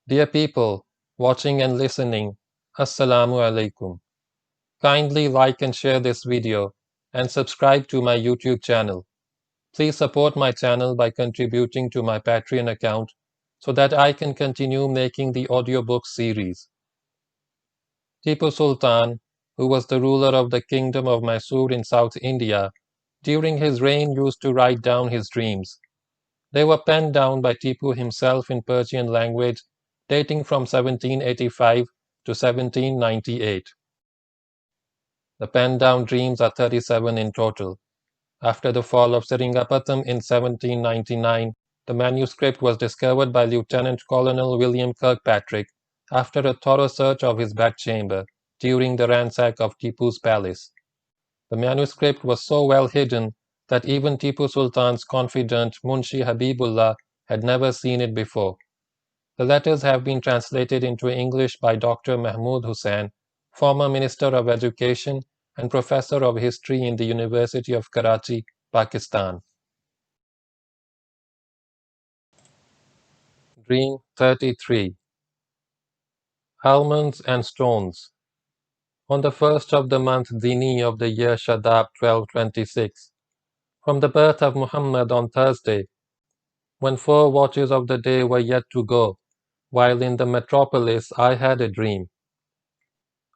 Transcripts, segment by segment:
Dear people, watching and listening, Assalamu alaikum. Kindly like and share this video and subscribe to my YouTube channel. Please support my channel by contributing to my Patreon account so that I can continue making the audiobook series. Tipu Sultan, who was the ruler of the kingdom of Mysore in South India, during his reign used to write down his dreams. They were penned down by Tipu himself in Persian language dating from 1785 to 1798. The penned down dreams are 37 in total. After the fall of Seringapatam in 1799, the manuscript was discovered by Lieutenant Colonel William Kirkpatrick after a thorough search of his bedchamber during the ransack of Tipu's palace. The manuscript was so well hidden that even Tipu Sultan's confidant Munshihabibullah had never seen it before. The letters have been translated into English by Dr. Mahmood Hussain, former Minister of Education and Professor of History in the University of Karachi, Pakistan. Dream 33. Almonds and Stones. On the first of the month Dini of the year Shadab 1226, from the birth of Muhammad on Thursday, when 4 watches of the day were yet to go, while in the metropolis I had a dream.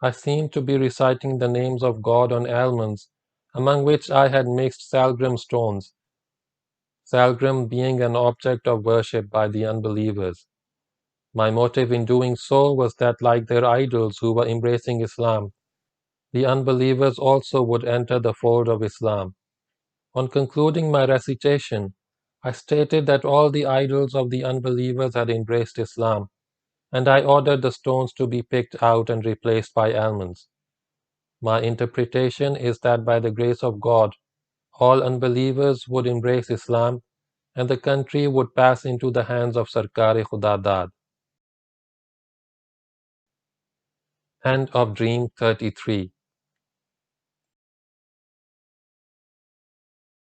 I seemed to be reciting the names of God on almonds, among which I had mixed salgram stones, salgram being an object of worship by the unbelievers. My motive in doing so was that, like their idols who were embracing Islam, the unbelievers also would enter the fold of Islam. On concluding my recitation, I stated that all the idols of the unbelievers had embraced Islam, and I ordered the stones to be picked out and replaced by almonds. My interpretation is that by the grace of God, all unbelievers would embrace Islam and the country would pass into the hands of Sarkar-e-Khudadad. End of Dream 33.